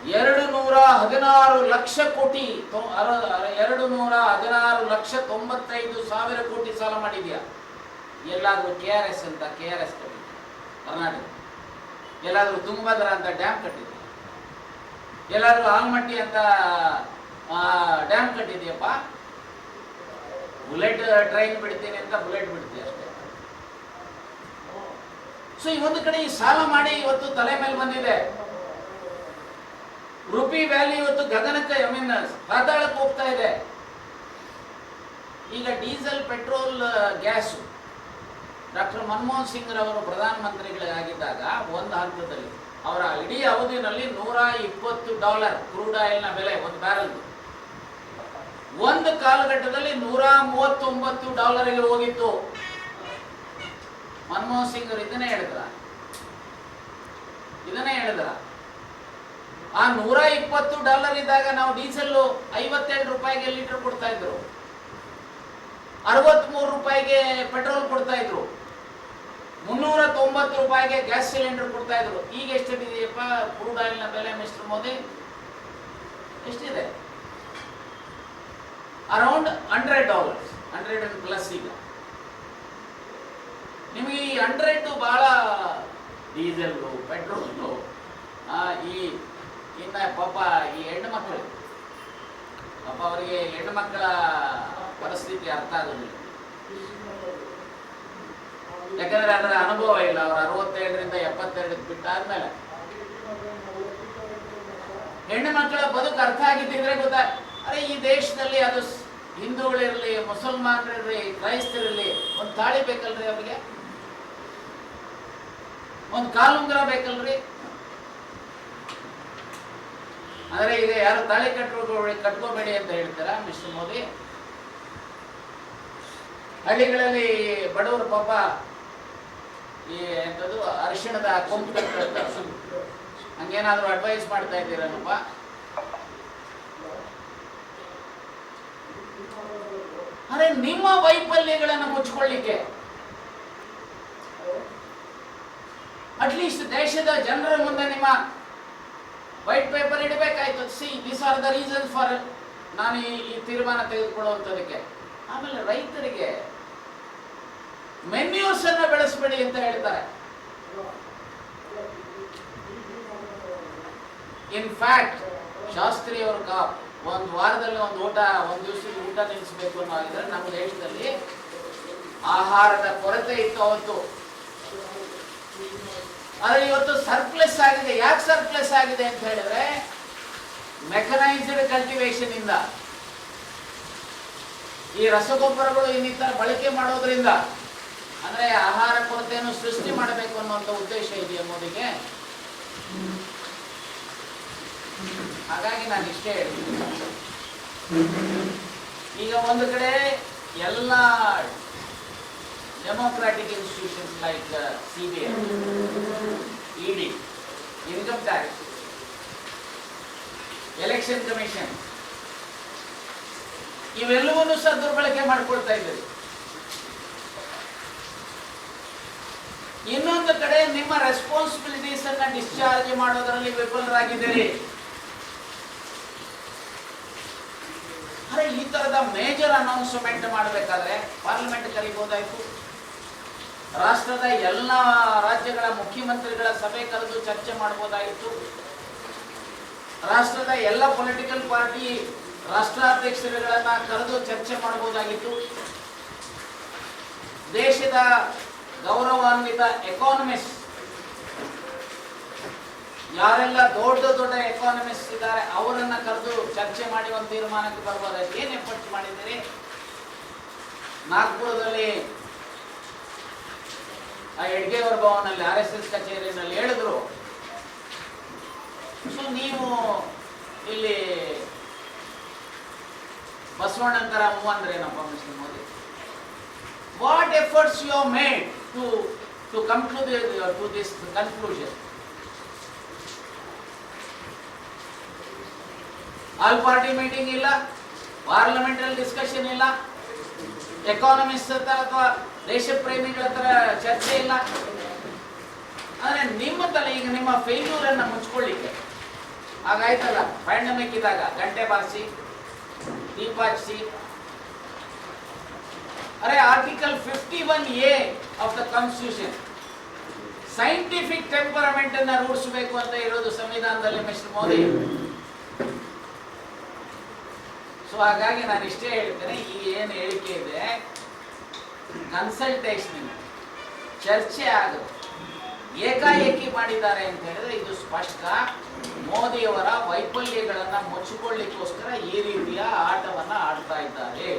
216 ಲಕ್ಷ ಕೋಟಿ 216,95,000 ಕೋಟಿ ಸಾಲ ಮಾಡಿದ್ಯಾ? ಎಲ್ಲಾದರೂ KRS ಅಂತ KRS ಕಟ್ಟಿದ್ಯಾ ಕರ್ನಾಟಕ? ಎಲ್ಲಾದರೂ ತುಂಗಭದ್ರಾ ಅಂತ ಡ್ಯಾಮ್ ಕಟ್ಟಿದ್ಯಾ? ಎಲ್ಲಾದರೂ ಆಲ್ಮಟ್ಟಿ ಅಂತ ಡ್ಯಾಮ್ ಕಟ್ಟಿದ್ಯಪ್ಪ? ಬುಲೆಟ್ ಟ್ರೈನ್ ಬಿಡ್ತೀನಿ ಅಂತ ಬುಲೆಟ್ ಬಿಡ್ತೀಯ ಅಷ್ಟೇ. ಸೊ ಈ ಒಂದು ಕಡೆ ಈ ಸಾಲ ಮಾಡಿ ಇವತ್ತು ತಲೆ ಮೇಲೆ ಬಂದಿದೆ. ರುಪಿ ವ್ಯಾಲ್ಯೂ ಇವತ್ತು ಗಗನಕ್ಕೆ ಪಾತಾಳಕ್ಕೆ ಹೋಗ್ತಾ ಇದೆ. ಈಗ diesel, petrol, gas doctor Manmohan Singh ರವರು ಪ್ರಧಾನಮಂತ್ರಿಗಳಾಗಿದ್ದಾಗ ಒಂದು ಹಂತದಲ್ಲಿ ಅವರ ಇಡೀ ಅವಧಿನಲ್ಲಿ $120 ಕ್ರೂಡ್ ಆಯಿಲ್ನ ಬೆಲೆ ಒಂದು ಬ್ಯಾರಲ್. ಒಂದು ಕಾಲಘಟ್ಟದಲ್ಲಿ $139 ಹೋಗಿತ್ತು. ಮನಮೋಹನ್ ಸಿಂಗ್ ಅವರು ಇದನ್ನೇ ಹೇಳಿದ್ರ. ಆ $120 ಇದ್ದಾಗ ನಾವು ಡೀಸೆಲ್ 57 ರೂಪಾಯಿಗೆ ಲೀಟರ್ ಕೊಡ್ತಾ ಇದ್ರು, 63 ರೂಪಾಯಿಗೆ ಪೆಟ್ರೋಲ್ ಕೊಡ್ತಾ ಇದ್ರು, 390 ರೂಪಾಯಿಗೆ ಗ್ಯಾಸ್ ಸಿಲಿಂಡರ್ ಕೊಡ್ತಾ ಇದ್ರು. ಈಗ ಎಷ್ಟಿದೆಯಪ್ಪ ಕ್ರೂಡ್ ಆಯಿಲ್ನ ಬೆಲೆ ಮಿಸ್ಟರ್ ಮೋದಿ? ಎಷ್ಟಿದೆ? ಅರೌಂಡ್ $100, 100+ ಈಗ. ನಿಮಗೆ ಈ 100 ಬಹಳ ಡೀಸೆಲ್ಲು, ಪೆಟ್ರೋಲು, ಇನ್ನು ಪಾಪ ಈ ಹೆಣ್ಣು ಮಕ್ಕಳು, ಪಾಪ ಅವರಿಗೆ ಹೆಣ್ಣು ಮಕ್ಕಳ ಪರಿಸ್ಥಿತಿ ಅರ್ಥ ಆಗೋದಿಲ್ಲ. ಯಾಕಂದ್ರೆ ಅದರ ಅನುಭವ ಇಲ್ಲ. ಅವರು 67ರಿಂದ 72 ಬಿಟ್ಟಾದ್ಮೇಲೆ ಹೆಣ್ಣು ಮಕ್ಕಳ ಬದುಕು ಅರ್ಥ ಆಗಿದ್ದಿದ್ರೆ ಗೊತ್ತಾ, ಅರೆ ಈ ದೇಶದಲ್ಲಿ ಅದು ಹಿಂದೂಗಳಿರಲಿ, ಮುಸಲ್ಮಾನರಿರಲಿ, ಕ್ರೈಸ್ತರಿರಲಿ, ಒಂದು ತಾಳಿ ಬೇಕಲ್ರಿ ಅವ್ರಿಗೆ, ಒಂದು ಕಾಲುಂಗರ ಬೇಕಲ್ರಿ. ಆದರೆ ಈಗ ಯಾರು ತಾಳಿ ಕಟ್ಕೋಬೇಡಿ ಅಂತ ಹೇಳ್ತಾರ ಮಿಸ್ಟರ್ ಮೋದಿ? ಹಳ್ಳಿಗಳಲ್ಲಿ ಬಡವರು ಪಾಪ ಈ ಎಂಥದ್ದು ಅರಿಶಿಣದ ಕೊಂಬು ಕಟ್ತಾರೆ, ಹಂಗೇನಾದ್ರೂ ಅಡ್ವೈಸ್ ಮಾಡ್ತಾ ಇದ್ದೀರನಪ್ಪ? ಅರೆ ನಿಮ್ಮ ವೈಫಲ್ಯಗಳನ್ನು ಮುಚ್ಕೊಳ್ಳಿಕ್ಕೆ ಅಟ್ಲೀಸ್ಟ್ ದೇಶದ ಜನರ ಮುಂದೆ ನಿಮ್ಮ ವೈಟ್ ಪೇಪರ್ ಇಡಬೇಕಾಯ್ತು. See this are the reason for ನಾನು ಈ ತೀರ್ಮಾನ ತೆಗೆದುಕೊಳ್ಳುವಂಥದಕ್ಕೆ. ಆಮೇಲೆ ರೈತರಿಗೆ ಮೆನ್ಯೂಸ್ ಅನ್ನ ಬೆಳೆಸಬೇಡಿ ಅಂತ ಹೇಳ್ತಾರೆ. ಇನ್ಫ್ಯಾಕ್ಟ್ ಶಾಸ್ತ್ರಿ ಅವರು ಒಂದು ವಾರದಲ್ಲಿ ಒಂದು ದಿವಸದ ಊಟ ನಿಲ್ಲಿಸಬೇಕು ಅನ್ನೋ ಆಗಿದ್ರೆ ನಮ್ಮ ದೇಶದಲ್ಲಿ ಆಹಾರದ ಕೊರತೆ ಇತ್ತು ಅವತ್ತು. ಆದರೆ ಇವತ್ತು ಸರ್ಪ್ಲೆಸ್ ಆಗಿದೆ. ಯಾಕೆ ಸರ್ಪ್ಲೆಸ್ ಆಗಿದೆ ಅಂತ ಹೇಳಿದ್ರೆ ಮೆಕನೈಸ್ಡ್ ಕಲ್ಟಿವೇಶನ್ ಇಂದ, ಈ ರಸಗೊಬ್ಬರಗಳು ಇನ್ನಿತರ ಬಳಕೆ ಮಾಡೋದ್ರಿಂದ, ಅಂದ್ರೆ ಆಹಾರ ಕೊರತೆಯನ್ನು ಸೃಷ್ಟಿ ಮಾಡಬೇಕು ಅನ್ನುವಂಥ ಉದ್ದೇಶ ಇದೆಯಾ ಮೋದಿಗೆ? ಹಾಗಾಗಿ ನಾನು ಇಷ್ಟೇ ಹೇಳ್ತೀನಿ. ಈಗ ಒಂದು ಕಡೆ ಎಲ್ಲ democratic institutions like CBI, ED, income tax, election commission ಇವೆಲ್ಲವನ್ನೂ ಸಹ ದುರ್ಬಳಕೆ ಮಾಡ್ಕೊಳ್ತಾ ಇದ್ದೀರಿ. ಇನ್ನೊಂದು ಕಡೆ ನಿಮ್ಮ ರೆಸ್ಪಾನ್ಸಿಬಿಲಿಟೀಸ್ ಅನ್ನ ಡಿಸ್ಚಾರ್ಜ್ ಮಾಡೋದರಲ್ಲಿ ವಿಫಲರಾಗಿದ್ದೀರಿ. ಅರೆ ಈ ತರದ ಮೇಜರ್ ಅನೌನ್ಸ್ಮೆಂಟ್ ಮಾಡಬೇಕಾದ್ರೆ ಪಾರ್ಲಿಮೆಂಟ್ ಕರೀಬಹುದಾಯ್ತು, ರಾಷ್ಟ್ರದ ಎಲ್ಲ ರಾಜ್ಯಗಳ ಮುಖ್ಯಮಂತ್ರಿಗಳ ಸಭೆ ಕರೆದು ಚರ್ಚೆ ಮಾಡಬಹುದಾಗಿತ್ತು, ರಾಷ್ಟ್ರದ ಎಲ್ಲ ಪೊಲಿಟಿಕಲ್ ಪಾರ್ಟಿ ರಾಷ್ಟ್ರಾಧ್ಯಕ್ಷರುಗಳನ್ನ ಕರೆದು ಚರ್ಚೆ ಮಾಡಬಹುದಾಗಿತ್ತು, ದೇಶದ ಗೌರವಾನ್ವಿತ ಎಕಾನಮಿಸ್ಟ್ ಯಾರೆಲ್ಲ ದೊಡ್ಡ ಎಕಾನಮಿಸ್ಟ್ ಇದ್ದಾರೆ ಅವರನ್ನ ಕರೆದು ಚರ್ಚೆ ಮಾಡಿ ಒಂದು ತೀರ್ಮಾನಕ್ಕೆ ಬರ್ಬೋದಾಯ್ತು. ಏನ್ ಎಫರ್ಟ್ ಮಾಡಿದ್ದೀರಿ? ನಾಗ್ಪುರದಲ್ಲಿ ಆ ಹೆಡ್ಗೇವರ್ ಭವನಲ್ಲಿ RSS ಕಚೇರಿನಲ್ಲಿ ಹೇಳಿದ್ರು. ಸೊ ನೀವು ಇಲ್ಲಿ ಬಸವಣ್ಣಂತರ ಮೂವ್ ಅಂದ್ರೇನಪ್ಪ mister Modi? What efforts you have made to come to this conclusion? All party meeting ಇಲ್ಲ, ಪಾರ್ಲಿಮೆಂಟರಿ ಡಿಸ್ಕಷನ್ ಇಲ್ಲ, ಎಕಾನಮಿಸ್ಟ್ ಹತ್ರ ಅಥವಾ ದೇಶ ಪ್ರೇಮಿಗಳ ಹತ್ರ ಚರ್ಚೆ ಇಲ್ಲ. ಅಂದ್ರೆ ನಿಮ್ಮ ತಲೆ ಈಗ ನಿಮ್ಮ ಫೇಲ್ಯೂರ್ ಅನ್ನ ಮುಚ್ಕೊಳ್ಳಿಕ್ಕೆ ಹಾಗಾಯ್ತಲ್ಲ, ಪ್ಯಾಂಡಮಿಕ್ ಇದ್ದಾಗ ಗಂಟೆ ಬಾರಿಸಿ ದೀಪ ಹಚ್ಚಿಸಿ. ಅರೆ article 51A of the constitution scientific temperament ಅನ್ನ ರೂಢಿಸಬೇಕು ಅಂತ ಇರೋದು ಸಂವಿಧಾನದಲ್ಲಿ ಮಿಸ್ಟರ್ ಮೋದಿ. ಸೊ ಹಾಗಾಗಿ ನಾನು ಇಷ್ಟೇ ಹೇಳ್ತೇನೆ, ಈ ಏನು ಹೇಳಿಕೆ ಇದೆ ಕನ್ಸಲ್ಟೇಷನ್ ಚರ್ಚೆ ಆಗುತ್ತೆ. ಏಕಾಏಕಿ ಮಾಡಿದ್ದಾರೆ ಅಂತ ಹೇಳಿದ್ರೆ ಇದು ಸ್ಪಷ್ಟ ಮೋದಿಯವರ ವೈಫಲ್ಯಗಳನ್ನ ಮುಚ್ಚಿಕೊಳ್ಳಿಕ್ಕೋಸ್ಕರ ಈ ರೀತಿಯ ಆಟವನ್ನ ಆಡ್ತಾ ಇದ್ದಾರೆ.